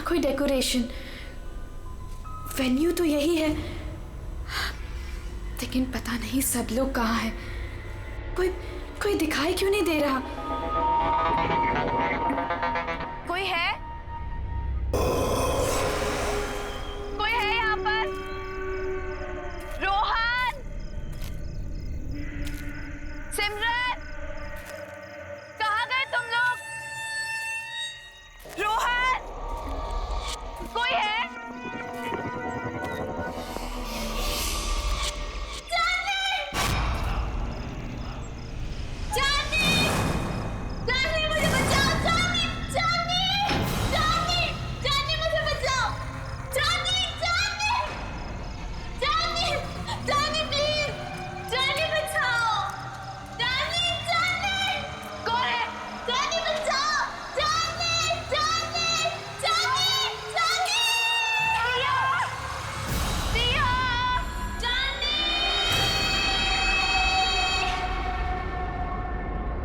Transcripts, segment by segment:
कोई decoration. Venue तो यही है, लेकिन पता नहीं सब लोग कहाँ हैं। कोई दिखाई क्यों नहीं दे रहा? कोई है? कोई है यहाँ पर? रोहन, सिमरन, कहाँ गए तुम लोग? रोहन, कोई है?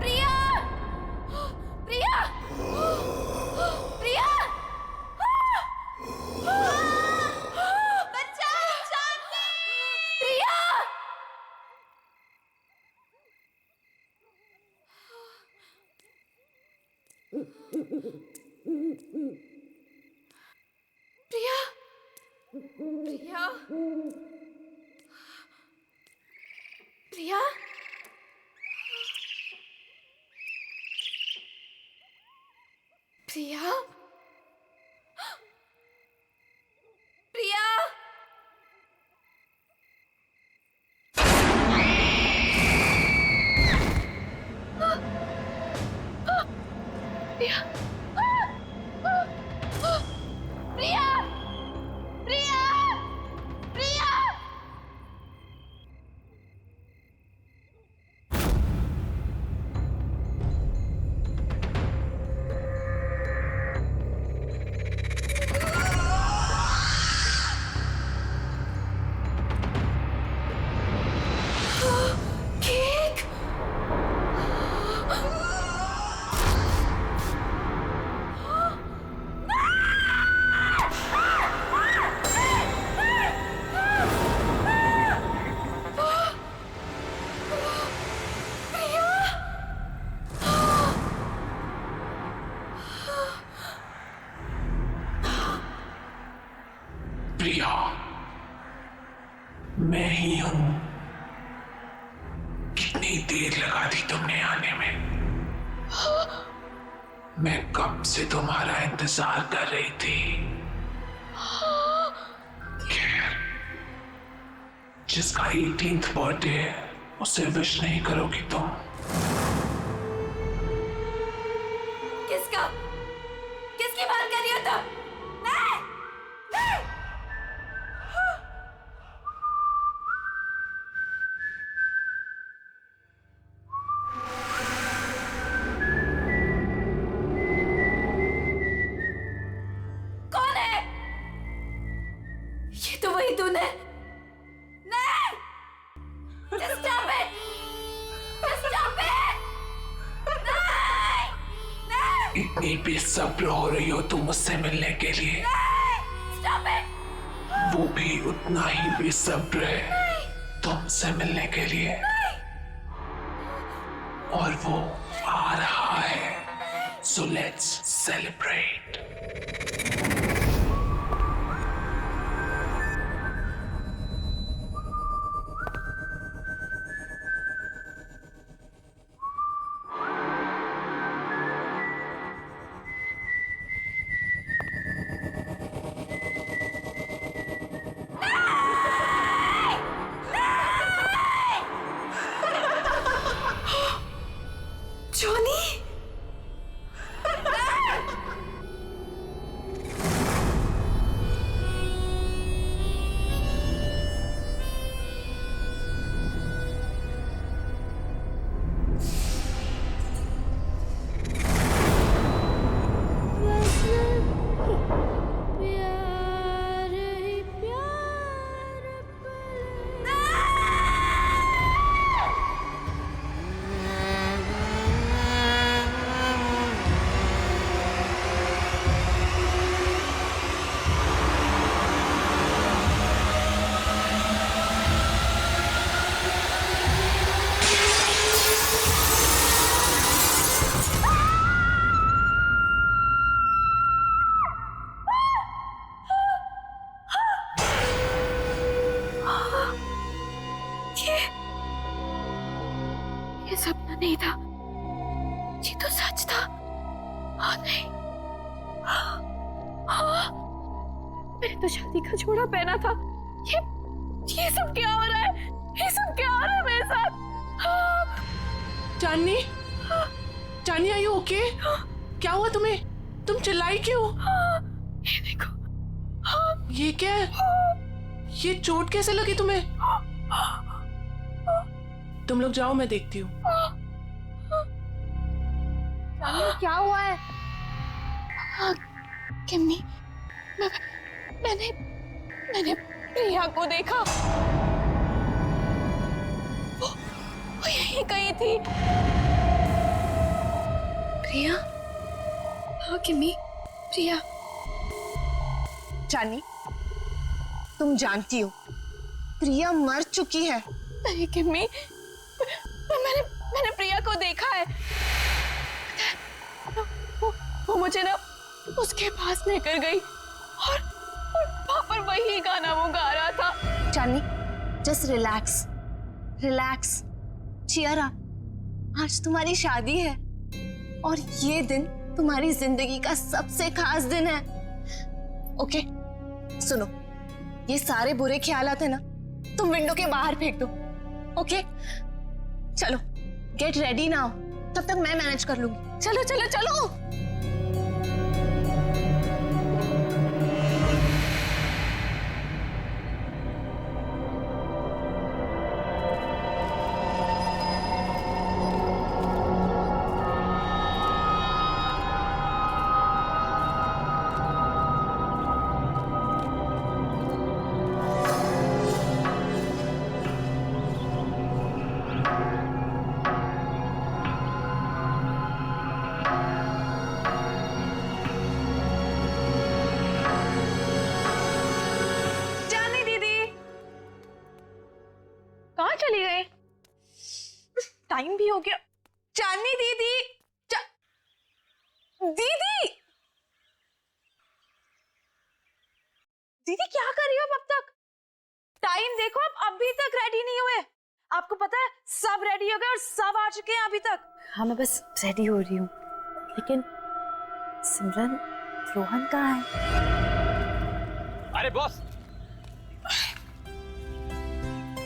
प्रिया, प्रिया, प्रिया, प्रिया, प्रिया, प्रिया, प्रिया, प्रिया, प्रिया। केक। प्रिया, मैं ही हूं। कितनी देर लगा दी तुमने आने में? मैं कब से तुम्हारा इंतजार कर रही थी। खैर, जिसका 18th बर्थडे है उसे विश नहीं करोगी तुम? किसका? किसकी बात कर रही हो तुम? नहीं, नहीं। कौन है? ये तो वही तूने। नहीं! Just stop it! Just stop it! नहीं! नहीं! इतनी बेसब्र हो रही हो तुम मुझसे मिलने के लिए? नहीं! Stop it! वो भी उतना ही बेसब्र है तुमसे मिलने के लिए। और वो आ रहा है। So let's celebrate. जॉनी, नहीं था, ये तो सच था। हाँ नहीं, हाँ, मैंने तो शादी का जोड़ा पहना था। ये सब क्या हो रहा है? ये सब क्या हो रहा है मेरे साथ? चांदनी, चांदनी आर यू ओके? क्या हुआ तुम्हें? तुम चिल्लाई क्यों? ये देखो। ये क्या है? ये चोट कैसे लगी तुम्हें? तुम लोग जाओ, मैं देखती हूँ। क्या हुआ है? किम्मी, मैंने प्रिया को देखा। वो यहीं कहीं थी। प्रिया? हाँ किम्मी, प्रिया। चांदनी, तुम जानती हो प्रिया मर चुकी है। नहीं किम्मी, मैंने प्रिया को देखा है। वो मुझे ना उसके पास लेकर गई और वहां पर वही गाना वो गा रहा था। Chandni, just relax, relax, cheer up. आज तुम्हारी शादी है और ये दिन तुम्हारी जिंदगी का सबसे खास दिन है। ओके, सुनो, ये सारे बुरे ख्यालात है ना, तुम विंडो के बाहर फेंक दो। ओके, चलो गेट रेडी नाउ, तब तक मैं मैनेज कर लूंगी। चलो चलो चलो। चली गई? टाइम भी हो गया। चांदनी दीदी, दीदी, दीदी क्या कर रही हो अब तक? टाइम देखो, अब अभी तक रेडी नहीं हुए। आपको पता है सब रेडी हो गए और सब आ चुके हैं अभी तक। हाँ मैं बस रेडी हो रही हूँ, लेकिन सिमरन, रोहन कहाँ है? अरे बॉस,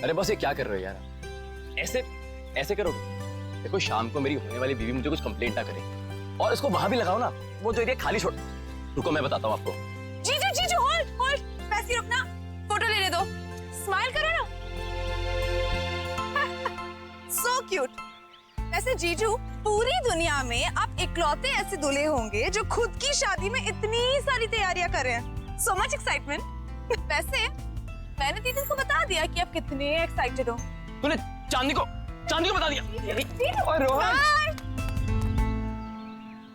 अरे बॉस, ये क्या कर रहे हो यार? ऐसे ऐसे करोगे? देखो, शाम को मेरी होने वाली बीवी मुझे कुछ कंप्लेंट ना करे, और इसको वहां भी लगाओ ना, वो जो एरिया खाली छोड़। रुको, मैं बताता हूँ आपको। जीजू, जीजू, होल्ड होल्ड, वैसे ही रुकना, फोटो लेने दो, स्माइल करो ना। So cute. वैसे जीजू, पूरी दुनिया में आप इकलौते ऐसे दूल्हे होंगे जो खुद की शादी में इतनी सारी तैयारियां कर रहे हैं। So much excitement. वैसे मैंने दीदी को बता दिया कि आप कितने एक्साइटेड हो। तूने चांदनी को बता दिया? और रोहन,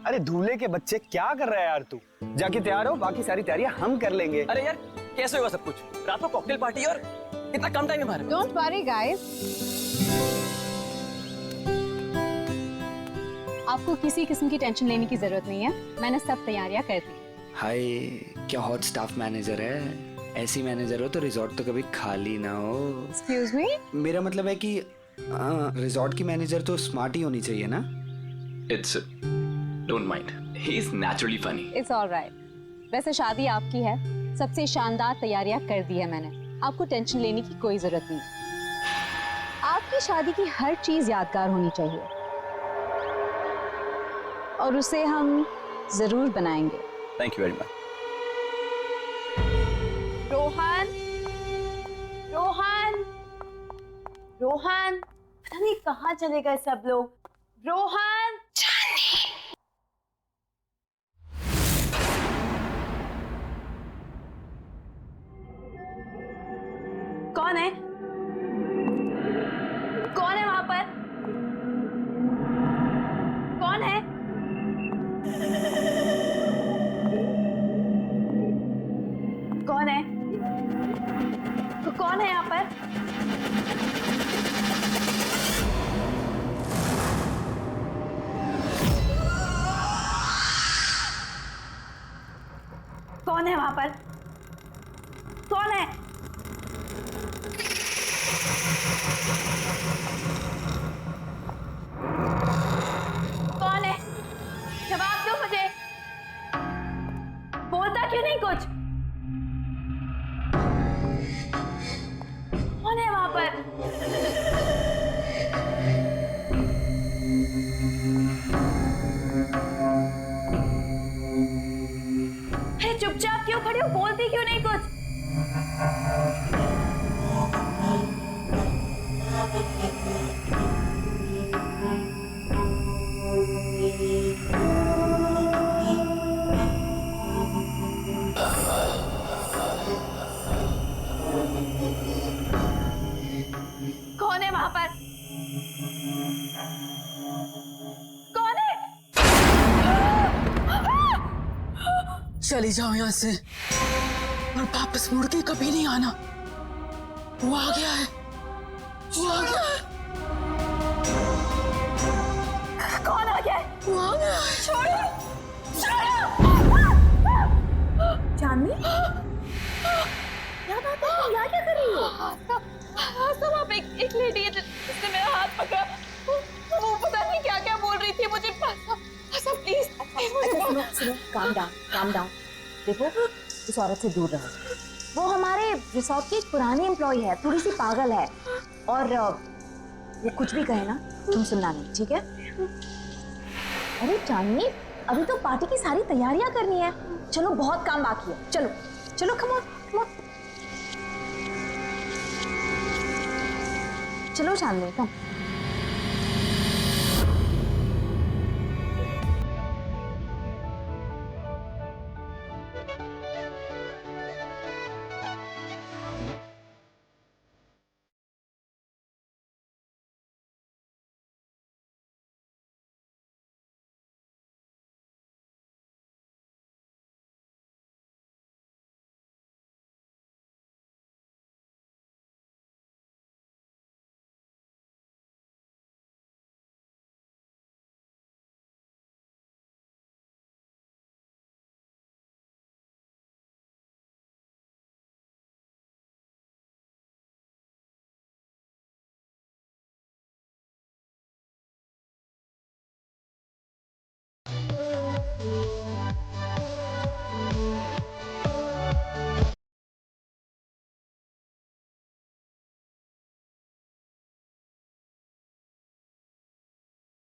अरे दूल्हे के बच्चे, क्या कर रहा है यार तू? जाके तैयार हो, बाकी सारी तैयारियां हम कर लेंगे। अरे यार कैसे होगा सब कुछ? रात को कॉकटेल पार्टी और इतना कम टाइम है हमारे। डोंट वरी गाइस, आपको किसी किस्म की टेंशन लेने की जरूरत नहीं है, मैंने सब तैयारियां कर दी। हाय, क्या हॉट स्टाफ मैनेजर है। ऐसी मैनेजर हो तो रिजॉर्ट तो कभी खाली ना हो। एक्सक्यूज मी, मेरा मतलब है कि रिजॉर्ट की मैनेजर तो स्मार्ट ही होनी चाहिए ना। It's don't mind, he is naturally funny. It's alright. वैसे शादी आपकी है, सबसे शानदार तैयारियां कर दी है मैंने, आपको टेंशन लेने की कोई जरूरत नहीं। आपकी शादी की हर चीज यादगार होनी चाहिए और उसे हम जरूर बनाएंगे। Thank you very much. Rohan, Rohan, Rohan, पता नहीं कहाँ चले गए सब लोग। रोहन, कौन है? कौन है वहां पर? कौन है? कौन है? तो कौन है यहाँ पर? कौन है वहां पर? कौन है? बोला क्यों नहीं कुछ? कौन है वहां पर? अरे चुपचाप क्यों खड़ी हो? बोलती क्यों नहीं कुछ? कौन है वहां पर? कौन है? चली जाओ यहाँ से और वापस मुड़ के कभी नहीं आना। वो आ गया है, वो आ गया है, कौन आ गया है? वो आ गया है। छोड़ो! चांदनी? क्या बात है? तुम यहाँ क्या कर रही हो? सब आप एक लेडी है जिसने मेरा हाथ पकड़ा। वो पता नहीं क्या क्या बोल रही थी मुझे। सब प्लीज मुझे सुनो, काम डाउन। देखो, उस औरत से दूर रहो। वो हमारे रिसोर्ट की एक पुरानी एम्प्लॉय है, थोड़ी सी पागल है, और वो कुछ भी कहे ना तुम सुनना नहीं, ठीक है? अरे चांदनी, अभी तो पार्टी की सारी तैयारियां करनी है। चलो, बहुत काम बाकी है। चलो चलो, कम ऑन। चलो चांदनी, कम।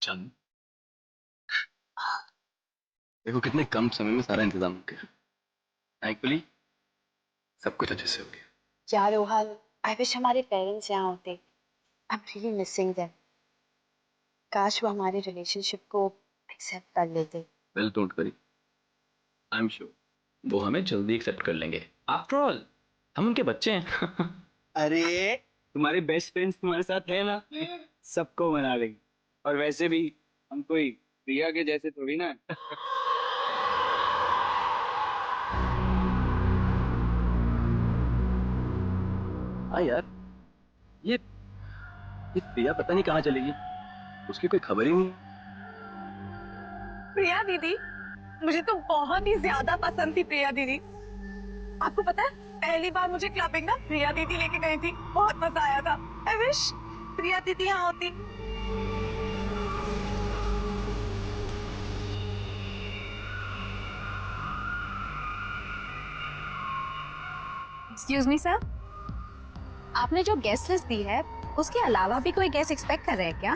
चल, देखो कितने कम समय में सारा इंतजाम हो गया। थैंकफुली सब कुछ अच्छे से हो गया। यार रोहन, आई विश हमारे पेरेंट्स यहाँ होते। I am really missing them. काश वो हमारे रिलेशनशिप को एक्सेप्ट कर लेते। Well, don't worry, I am sure वो हमें जल्दी एक्सेप्ट कर लेंगे। आफ्टर ऑल हम उनके बच्चे हैं। अरे तुम्हारे बेस्ट फ्रेंड्स तुम्हारे साथ है ना, सबको मना लेंगे। और वैसे भी हम कोई प्रिया के जैसे थोड़ी ना। हाँ यार, ये प्रिया पता नहीं कहाँ चलेगी, उसकी कोई खबर ही नहीं। प्रिया दीदी, मुझे तो बहुत ही ज्यादा पसंद थी प्रिया दीदी। आपको पता है, पहली बार मुझे क्लबिंग ना प्रिया दीदी लेके गई थी, बहुत मजा आया था। आई विश प्रिया दीदी यहाँ होती। एक्सक्यूज मी सर, आपने जो गेस्ट लिस्ट दी है उसके अलावा भी कोई गेस्ट एक्सपेक्ट कर रहे हैं क्या?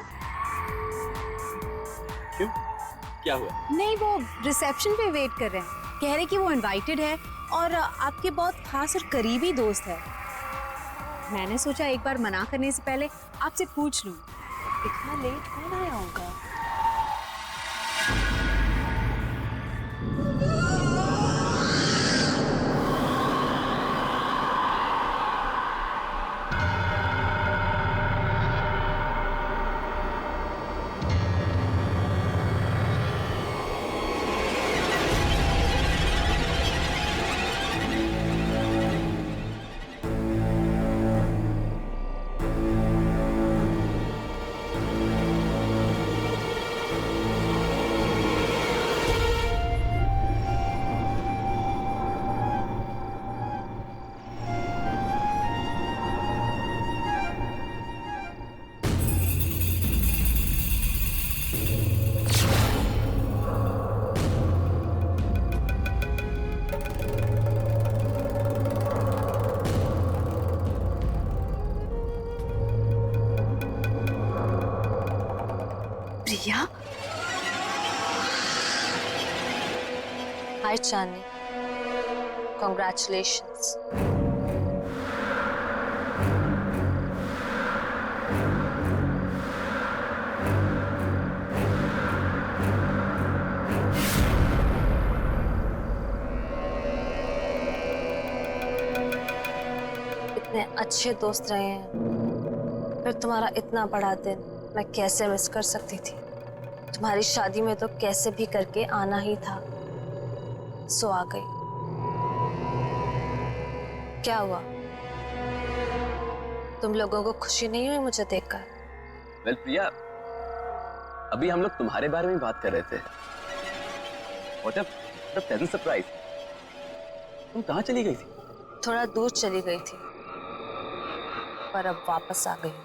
क्यों, क्या हुआ? नहीं, वो रिसेप्शन पे वेट कर रहे हैं। कह रहे कि वो इनवाइटेड है और आपके बहुत खास और करीबी दोस्त है। मैंने सोचा एक बार मना करने से पहले आपसे पूछ लूं, इतना लेट कौन आया होगा? प्रिया? हाय चांदनी, कॉन्ग्रेचुलेशंस। इतने अच्छे दोस्त रहे हैं, फिर तुम्हारा इतना बड़ा दिन मैं कैसे मिस कर सकती थी। तुम्हारी शादी में तो कैसे भी करके आना ही था, सो आ गई। क्या हुआ, तुम लोगों को खुशी नहीं हुई मुझे देखकर? वेल प्रिया, अभी हम लोग तुम्हारे बारे में बात कर रहे थे। What a pleasant surprise। तुम कहाँ चली गई थी? थोड़ा दूर चली गई थी, पर अब वापस आ गई हूँ।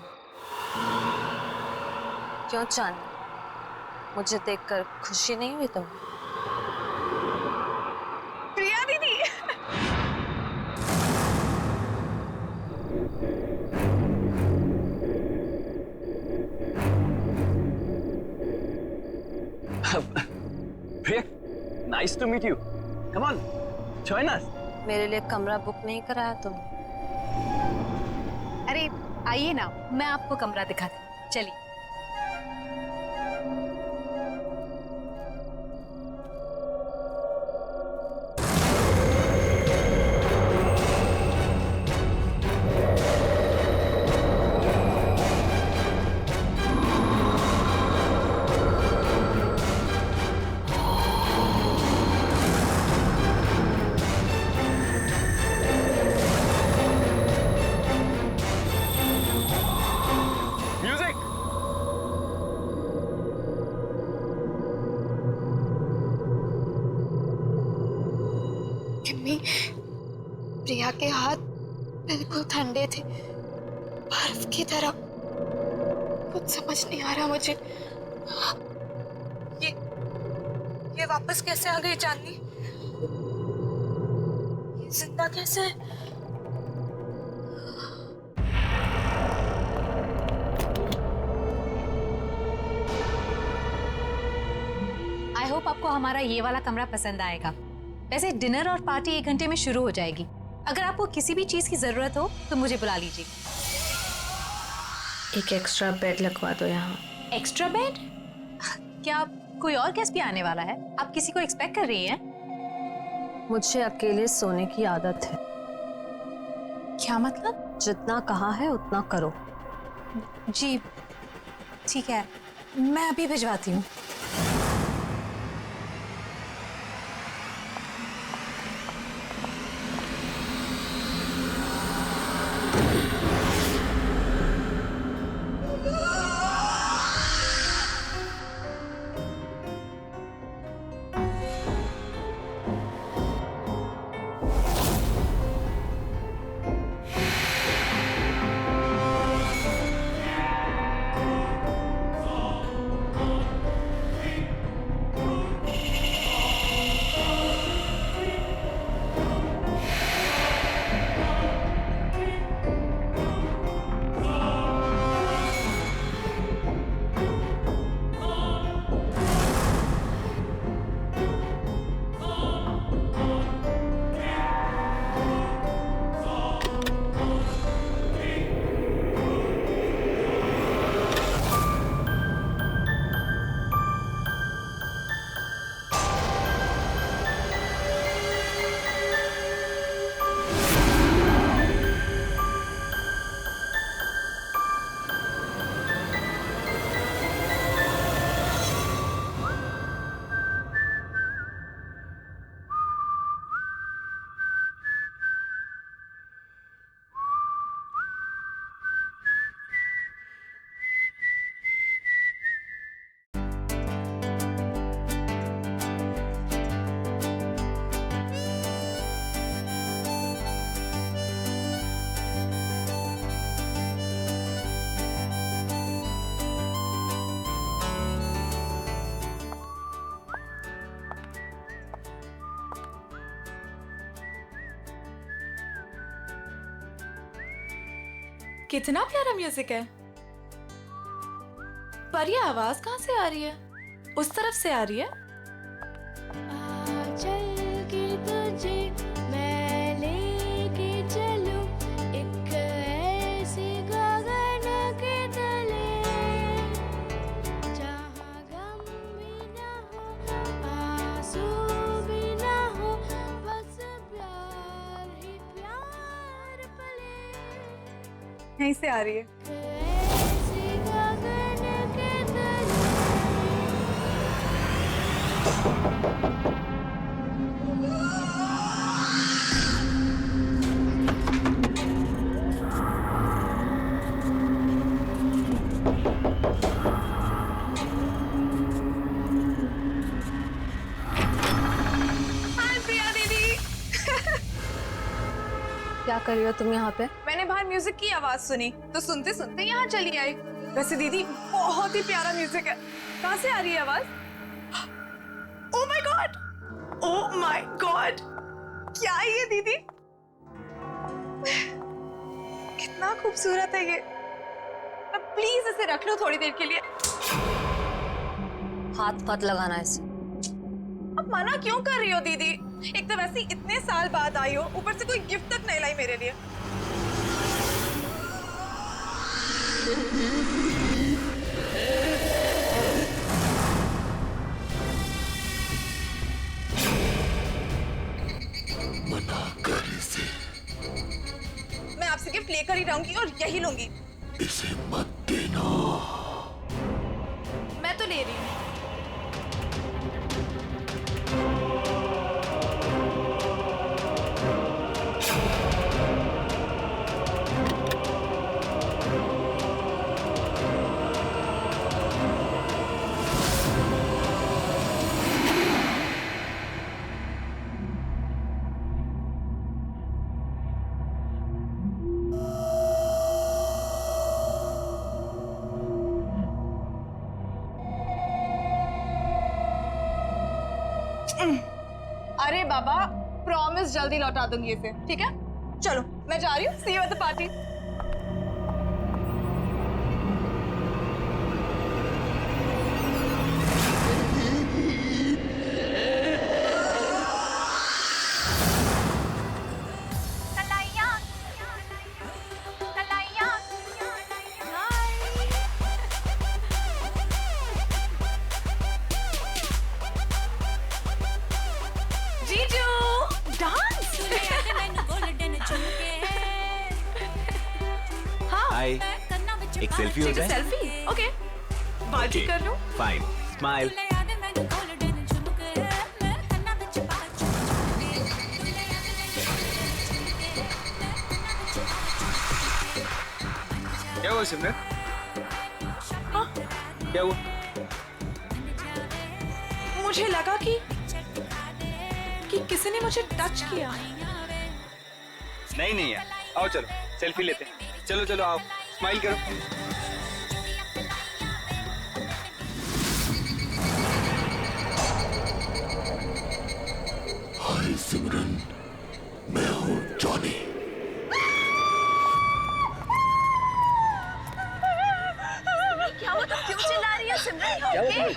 क्यों चांदनी, मुझे देखकर खुशी नहीं हुई तुम्हें? प्रिया दीदी। Priya, nice to meet you. Come on, join us. मेरे लिए कमरा बुक नहीं कराया तुमने? अरे आइए ना, मैं आपको कमरा दिखाती हूँ, चलिए। म्यूजिक। मम्मी, प्रिया के हाथ बिल्कुल ठंडे थे, बर्फ की तरह। कुछ समझ नहीं आ रहा मुझे। ये वापस कैसे आ गई चांदनी? ये जिंदा कैसे है? आई होप आपको हमारा ये वाला कमरा पसंद आएगा। वैसे डिनर और पार्टी 1 घंटे में शुरू हो जाएगी। अगर आपको किसी भी चीज की जरूरत हो तो मुझे बुला लीजिए। एक एक्स्ट्रा बेड लगवा दो यहाँ। Extra bed? क्या कोई और गेस्ट भी आने वाला है? आप किसी को एक्सपेक्ट कर रही हैं? मुझे अकेले सोने की आदत है। क्या मतलब? जितना कहा है उतना करो। जी ठीक है, मैं अभी भिजवाती हूँ। कितना प्यारा म्यूजिक है। पर ये आवाज कहाँ से आ रही है? उस तरफ से आ रही है? चल के तुझे मैं लेके चलूं एक ऐसे गगन के तले जहाँ गम भी ना हो आंसू भी ना हो बस प्यार ही प्यार पले यहीं से आ रही है। ऐसे गगन के तले क्या कर रही हो तुम यहाँ पे? मैंने बाहर म्यूजिक की आवाज सुनी तो सुनते सुनते यहाँ चली आई। वैसे दीदी बहुत ही प्यारा म्यूजिक है। कहाँ से आ रही है आवाज? Oh my God, oh my God, क्या है ये दीदी? कितना खूबसूरत है ये। अब प्लीज इसे रख लो थोड़ी देर के लिए। हाथ मत लगाना इसे। अब मना क्यों कर रही हो दीदी? एक तो वैसे ही इतने साल बाद आई हो, ऊपर से कोई गिफ्ट तक नहीं लाई मेरे लिए। मना कर इसे, मैं आपसे गिफ्ट लेकर ही रहूंगी और यही लूंगी। इसे मत देना। मैं तो ले रही हूँ। अरे बाबा, प्रॉमिस जल्दी लौटा दूंगी इसे, ठीक है? चलो मैं जा रही हूँ। सी यू एट द पार्टी। हाय, एक सेल्फी हो जाए? सेल्फी? ओके, बाल ठीक कर लूं? Fine, smile. क्या हुआ सिमरन? क्या हुआ? मुझे लगा कि किसी ने मुझे टच किया। नहीं यार, आओ चलो सेल्फी लेते हैं। चलो चलो आओ, स्माइल करो। हाय सिमरन, मैं हूँ जॉनी। क्या हुआ? तुम क्यों चिल्ला रही हो सिमरन? क्या हुआ?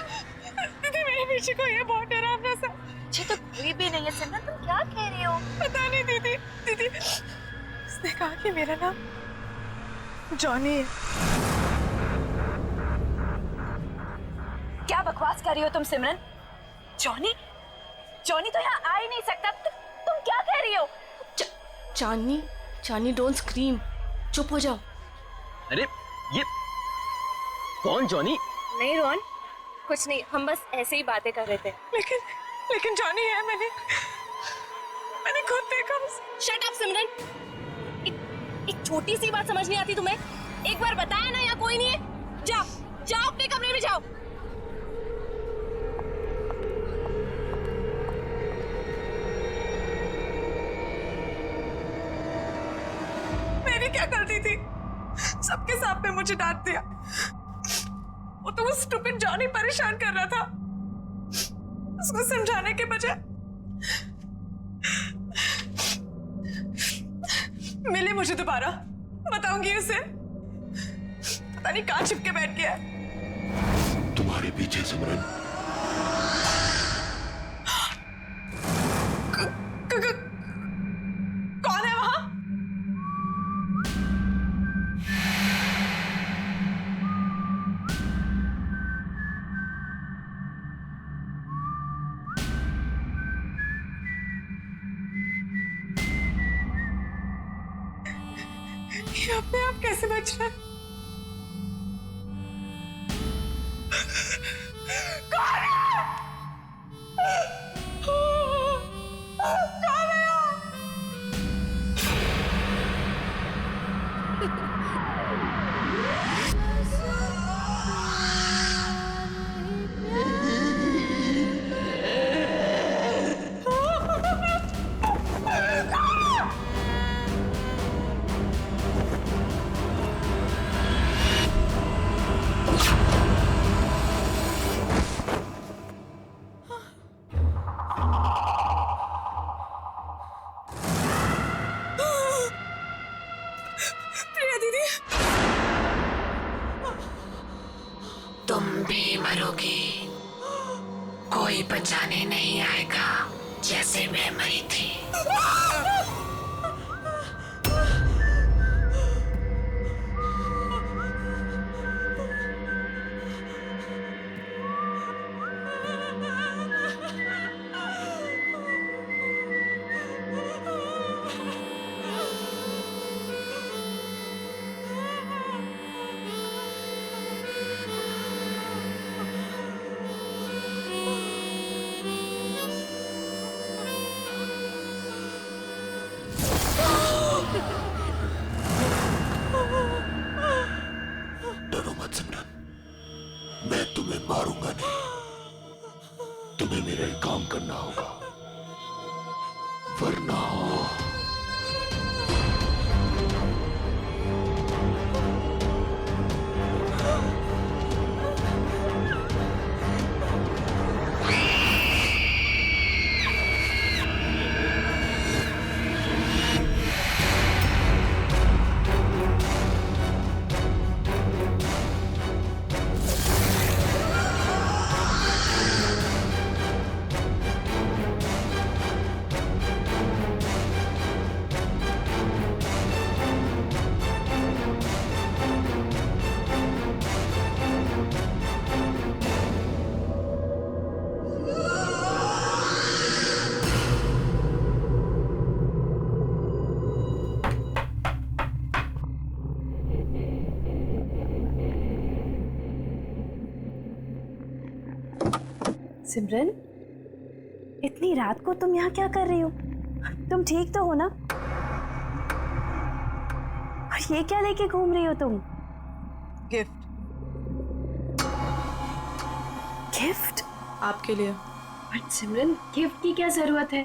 दीदी मेरे पीछे कोई है, बहुत डरावना सा। मुझे तो कोई भी नहीं है सिमरन, तुम क्या कह रही हो? पता नहीं दीदी, दीदी उसने कहा कि मेरा नाम जॉनी है। क्या बकवास कर रही हो तुम सिमरन? जॉनी? जॉनी तो यहाँ आ ही नहीं सकता। तुम क्या कह रही हो? चांदनी डोंट स्क्रीम, चुप हो जाओ। अरे ये कौन जॉनी? नहीं रोहन, कुछ नहीं, हम बस ऐसे ही बातें कर रहे थे। लेकिन जॉनी है, मैंने खुद देखा। शट अप सिमरन, एक छोटी सी बात समझ नहीं आती तुम्हें? एक बार बताया ना, यहाँ कोई नहीं है। जाओ अपने कमरे में जाओ। मैंने क्या गलती थी? सबके सामने मुझे डांट दिया। वो तो वो स्टूपिड जॉनी परेशान कर रहा था। उसको समझाने के बजाय मिले मुझे दोबारा, बताऊंगी उसे। पता नहीं कहाँ छिपके बैठ गया है। तुम्हारे पीछे सिमरन। कौन है वहां? ये अपने आप कैसे बच रहा है? तुम भी मरोगी, कोई बचाने नहीं आएगा जैसे मैं मरी थी। डरो मत सिमरन, मैं तुम्हें मारूंगा नहीं। तुम्हें मेरा ही काम करना होगा, वरना सिमरन, इतनी रात को तुम यहाँ क्या कर रही हो? तुम ठीक तो हो ना? और ये क्या लेके घूम रही हो तुम? गिफ्ट गिफ्ट आपके लिए। बट सिमरन, गिफ्ट की क्या जरूरत है?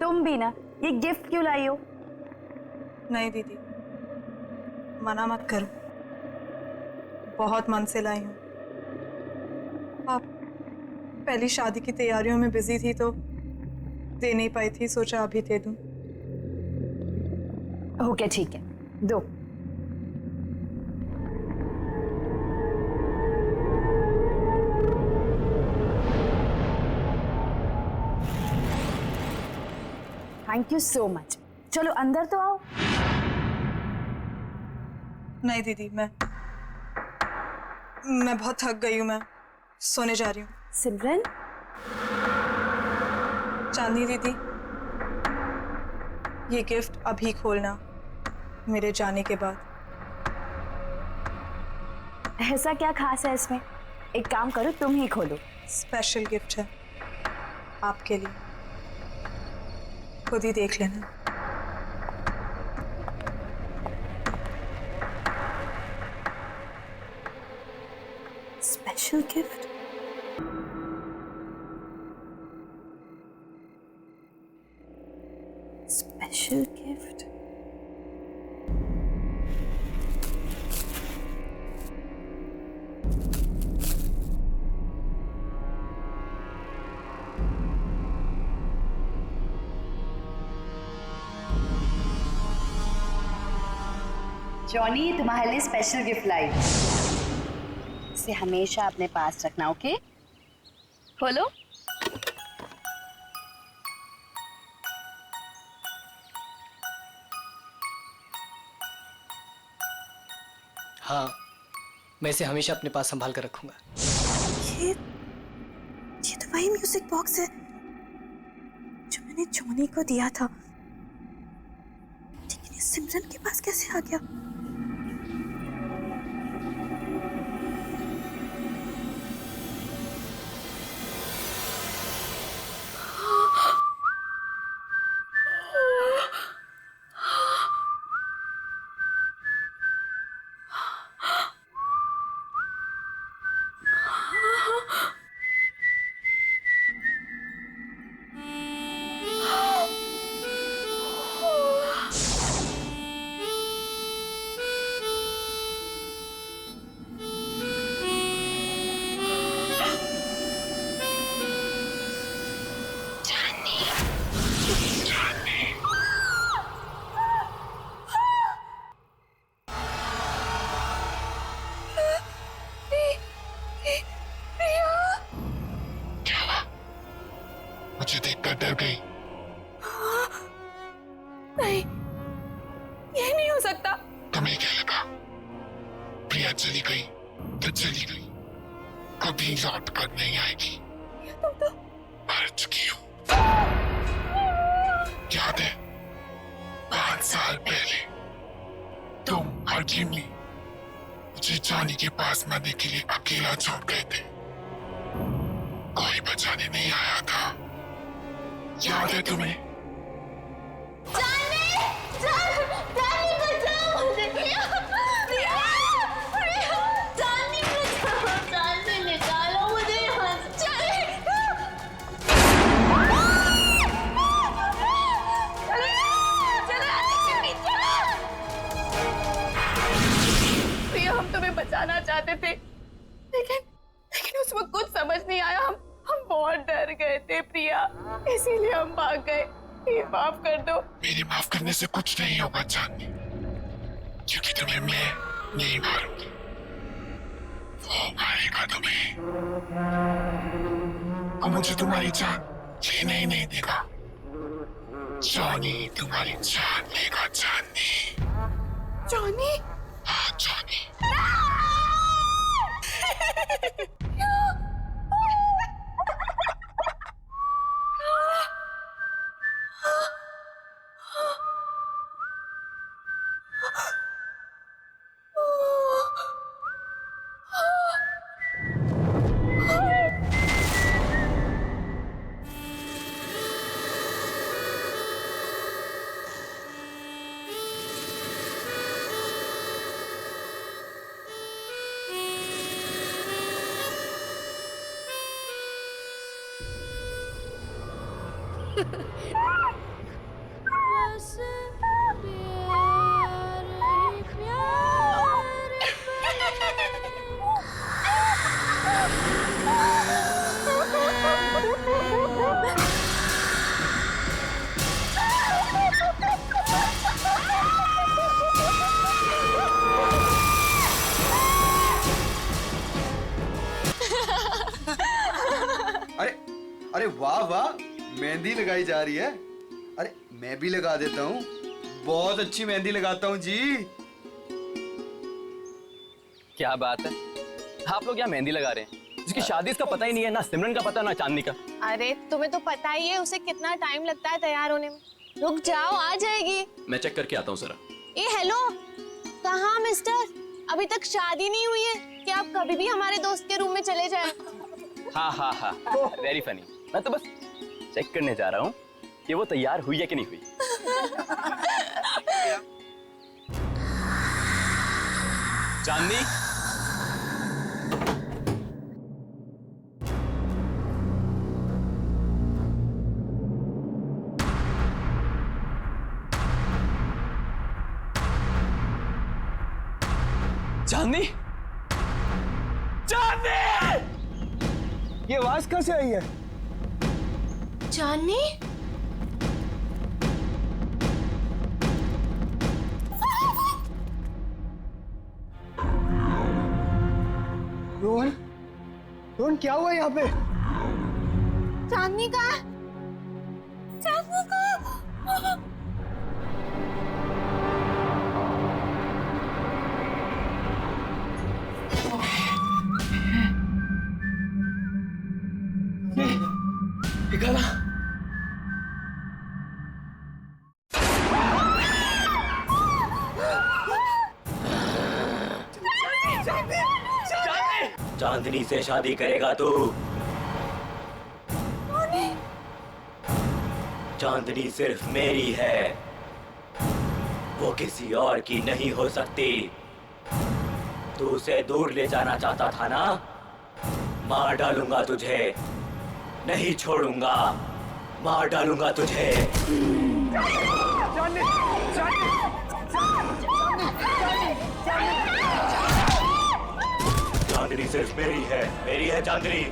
तुम भी ना, ये गिफ्ट क्यों लाई हो? नहीं दीदी, मना मत करो, बहुत मन से लाई हूँ। आप पहली शादी की तैयारियों में बिजी थी तो दे नहीं पाई थी, सोचा अभी दे दूं। ओके ठीक है, दो। Thank you so much. चलो अंदर तो आओ। नहीं दीदी, मैं बहुत थक गई हूँ, मैं सोने जा रही हूँ। सिमरन, चांदनी दीदी, ये गिफ्ट अभी खोलना, मेरे जाने के बाद। ऐसा क्या खास है इसमें? एक काम करो, तुम ही खोलो। स्पेशल गिफ्ट है आपके लिए, खुद ही देख लेना। Special gift? Special gift? Johnny, तुम्हारे लिए स्पेशल गिफ्ट लाई। इसे हमेशा अपने पास रखना, ओके? खोलो। हाँ, मैं इसे हमेशा अपने पास संभाल कर रखूंगा। ये तो वही म्यूजिक बॉक्स है जो मैंने जॉनी को दिया था, लेकिन ये सिमरन के पास कैसे आ गया? मुझे देखकर डर गई। नहीं, ये नहीं हो सकता। तुम्हें क्या लगा प्रिया चली गई तो चली गई, कभी लौट कर नहीं आएगी। मर चुकी हूँ। याद है 5 साल पहले तुम और जिमी मुझे जॉनी के पास मरने के लिए अकेला छोड़ गए थे, कोई बचाने नहीं आया था। याद है तुम्हें? प्रिया, हम तुम्हें बचाना चाहते थे, लेकिन उस वक्त कुछ समझ नहीं आया। हम बहुत डर गए थे प्रिया, इसीलिए हम भाग गए। ये माफ कर दो। मेरे माफ करने से कुछ नहीं होगा चांदनी, क्योंकि तुम्हें मैं नहीं मारूंगी, वो मारेगा तुम्हें। और मुझे तुम्हारी जान लेने ही नहीं देगा। जॉनी तुम्हारी जान लेगा चांदनी। जॉनी? हाँ जॉनी। अरे वाह वाह, मेहंदी लगाई जा रही है। अरे मैं भी लगा देता हूँ, बहुत अच्छी मेहंदी लगाता हूँ जी। क्या बात है, आप लोग यहाँ मेहंदी लगा रहे हैं? जिसकी शादी इसका पता ही नहीं है, ना सिमरन का पता ना चांदनी का। अरे तुम्हें तो पता ही है उसे कितना टाइम लगता है तैयार होने में। रुक जाओ, आ जाएगी। मैं चेक करके आता हूँ जरा। ए हेलो, कहाँ मिस्टर? अभी तक शादी नहीं हुई है कि आप कभी भी हमारे दोस्त के रूम में चले जाएं? हाँ हाँ हाँ, वेरी फनी। मैं तो बस चेक करने जा रहा हूँ कि वो तैयार हुई है कि नहीं हुई। चांदनी, चांदनी, चांदनी! ये आवाज कहाँ से आई है? चांदनी? रोहन, रोहन क्या हुआ यहाँ पे? चांदनी का निकाला। चांदनी से शादी करेगा तू? चांदनी सिर्फ मेरी है, वो किसी और की नहीं हो सकती। तू उसे दूर ले जाना चाहता था ना? मार डालूंगा तुझे, नहीं छोड़ूंगा, मार डालूंगा तुझे। चांदनी सिर्फ मेरी है चांदनी।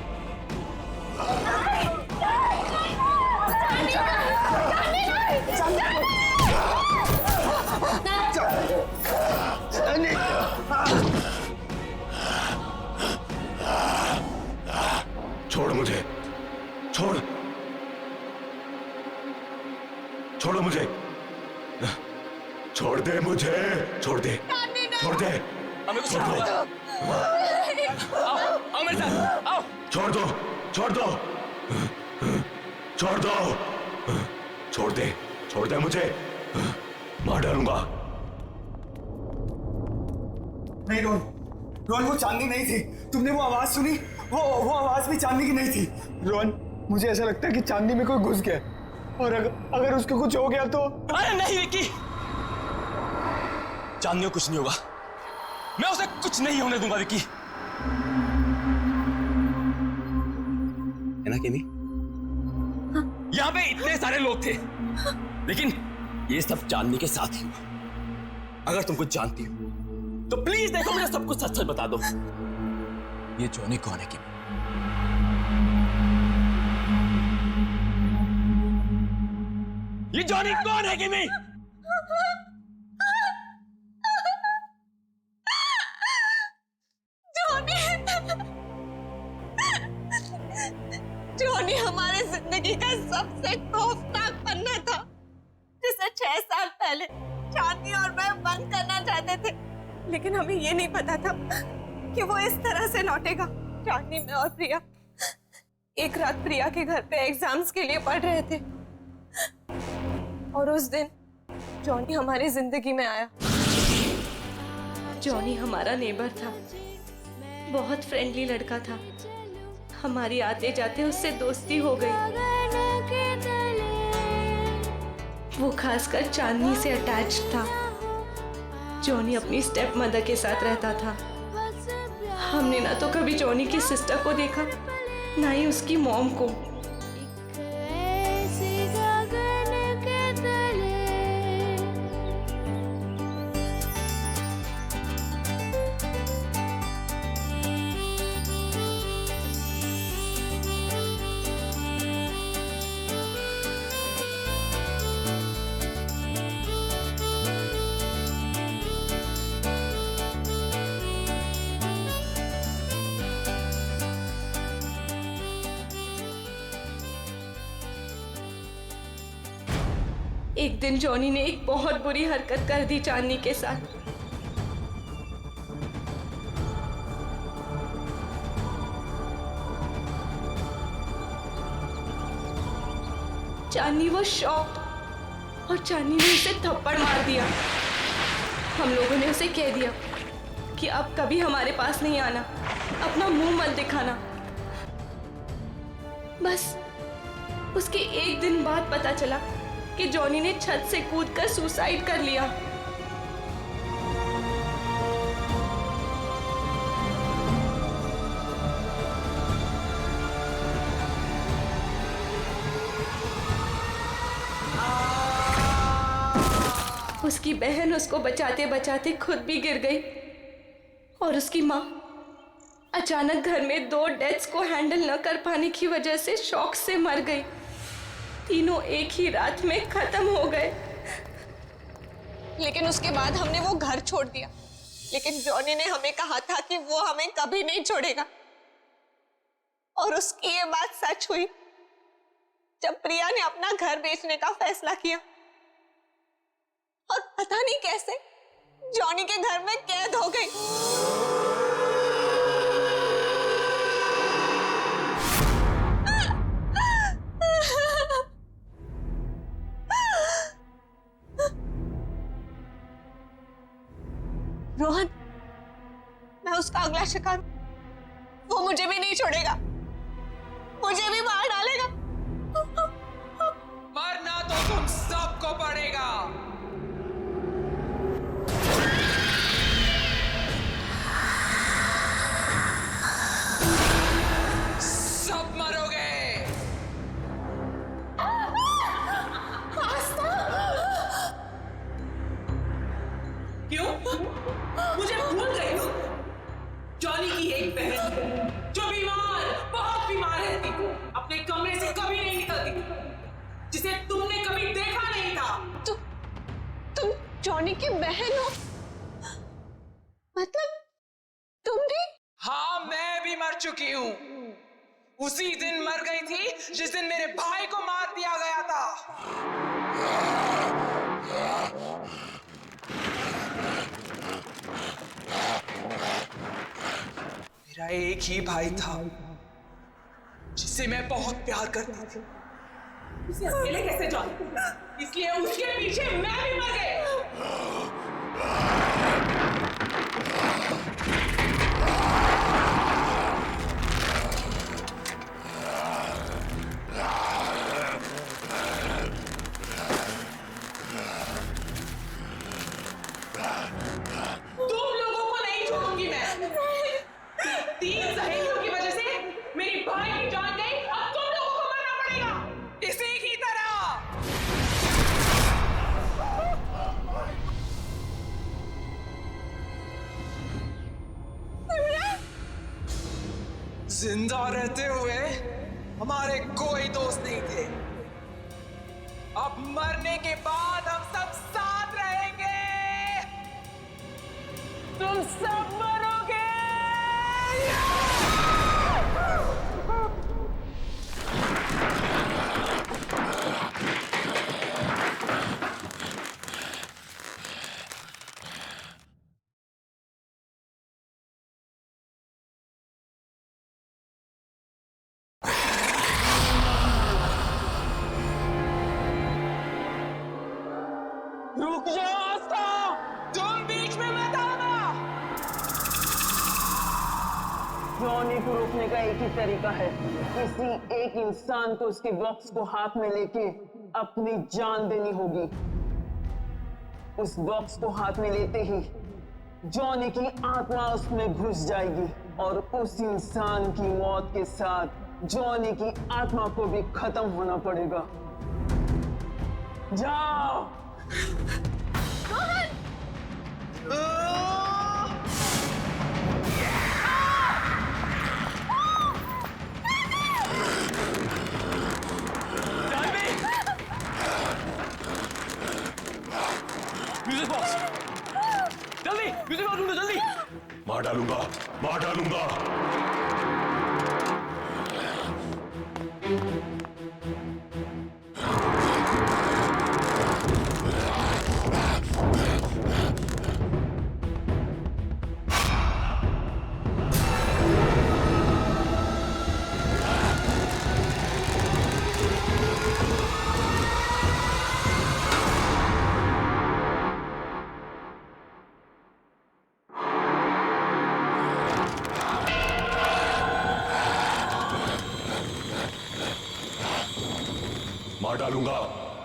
छोड़ मुझे, छोड़ो मुझे, छोड़ दे मुझे, छोड़ दे, छोड़ दे, हमें कुछ छोड़ दो, आओ मेरे साथ, आओ। छोड़ दो, छोड़ दो, छोड़ दो, छोड़ दे मुझे, मार डालूंगा। नहीं रोहन वो चांदनी नहीं थी। तुमने वो आवाज सुनी? वो आवाज भी चांदनी की नहीं थी। रोहन मुझे ऐसा लगता है कि चांदनी में कोई घुस गया, और अगर उसको कुछ हो गया तो। अरे नहीं विक्की, चांदनी को कुछ नहीं होगा, मैं उसे कुछ नहीं होने दूंगा विक्की। है ना केमी? यहाँ पे इतने सारे लोग थे, लेकिन ये सब चांदनी के साथ ही हुआ। अगर तुम कुछ जानती हो तो प्लीज देखो, मुझे सब कुछ सच बता दो। ये जॉनी कौन है केमी? ये जॉनी कौन है केमी? जॉनी हमारे जिंदगी का सबसे खौफनाक पन्ना था, जिसे 6 साल पहले चांदनी और मैं बंद करना चाहते थे, लेकिन हमें ये नहीं पता था कि वो इस तरह से लौटेगा। चांदनी, मैं और प्रिया एक रात प्रिया के घर पे एग्जाम्स के लिए पढ़ रहे थे, और उस दिन जॉनी हमारी जिंदगी में आया। जॉनी हमारा नेबर था, बहुत फ्रेंडली लड़का था। हमारी आते जाते उससे दोस्ती हो गई। वो खासकर चांदनी से अटैच था। जॉनी अपनी स्टेप मदर के साथ रहता था। हमने ना तो कभी जॉनी की सिस्टर को देखा, ना ही उसकी मॉम को। एक दिन जॉनी ने एक बहुत बुरी हरकत कर दी चांदनी के साथ। चांदनी वो शॉक्ड, और चांदनी ने उसे थप्पड़ मार दिया। हम लोगों ने उसे कह दिया कि अब कभी हमारे पास नहीं आना, अपना मुंह मत दिखाना। बस उसके एक दिन बाद पता चला कि जॉनी ने छत से कूदकर सुसाइड कर लिया। उसकी बहन उसको बचाते बचाते खुद भी गिर गई, और उसकी माँ अचानक घर में 2 डेथ्स को हैंडल न कर पाने की वजह से शॉक से मर गई। तीनों एक ही रात में खत्म हो गए। लेकिन उसके बाद हमने वो घर छोड़ दिया, लेकिन जॉनी ने हमें कहा था कि वो हमें कभी नहीं छोड़ेगा। और उसकी ये बात सच हुई जब प्रिया ने अपना घर बेचने का फैसला किया और पता नहीं कैसे जॉनी के घर में कैद हो गई। रोहन, मैं उसका अगला शिकार, वो मुझे भी नहीं छोड़ेगा, मुझे भी मार डालेगा। मरना तो तुम सबको पड़ेगा। सब मरोगे। क्यों? मुझे भूल गई हो? जॉनी की एक बहन जो बीमार, बहुत बीमार रहती, अपने कमरे से कभी नहीं निकलती, जिसे तुमने कभी देखा नहीं था। तुम जॉनी की बहन हो? मतलब तुम भी? हाँ, मैं भी मर चुकी हूँ। उसी दिन मर गई थी जिस दिन मेरे भाई को मार दिया गया था। मेरा एक ही भाई था जिसे मैं बहुत प्यार करती थी। उसे अकेले कैसे जान? इसलिए उसके पीछे मैं भी मर गई। तुम लोगों को नहीं छोड़ूंगी मैं। 3 सहेलियों की वजह से मेरी भाई की जान गई, अब तुम लोगों को मरना पड़ेगा इसी की तरह। जिंदा रहते हुए हमारे कोई दोस्त नहीं थे। अब मरने के बाद हम सब साथ रहेंगे। तुम सब मरोगे। रुक जाओ आस्था, तुम बीच में मत आना। जॉनी को रोकने का एक ही तरीका है, किसी एक इंसान को उसके बॉक्स को हाथ में लेके अपनी जान देनी होगी। उस बॉक्स को हाथ में लेते ही जॉनी की आत्मा उसमें घुस जाएगी और उस इंसान की मौत के साथ जॉनी की आत्मा को भी खत्म होना पड़ेगा। जाओ। म्यूजिक बॉक्स, जल्दी म्यूजिक बॉक्स ढूंढो जल्दी। मार डालूंगा, मार डालूंगा। मार डालूंगा।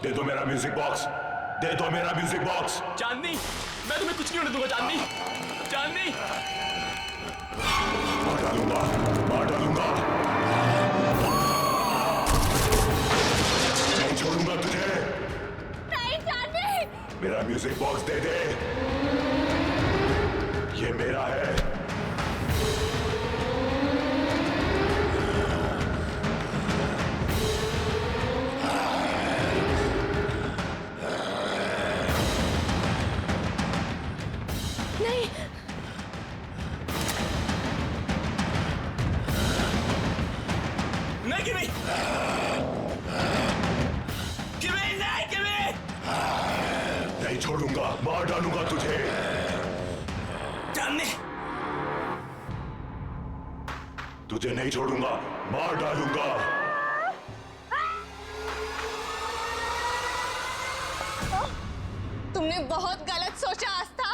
दे दो मेरा म्यूजिक बॉक्स, दे दो मेरा म्यूजिक बॉक्स। चांदनी, मैं तुम्हें कुछ नहीं होने दूंगा चांदनी। चांदनी, मार डालूंगा, मार डालूंगा। नहीं छोड़ूंगा तुझे। नहीं चांदनी। मेरा म्यूजिक बॉक्स दे दे, ये मेरा है। नहीं छोड़ूंगा, मार डालूंगा तुझे। चांदनी, तुझे नहीं छोड़ूंगा, मार डालूंगा। तुमने बहुत गलत सोचा आस्था,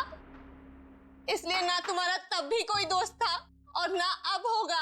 इसलिए ना तुम्हारा तब भी कोई दोस्त था और ना अब होगा।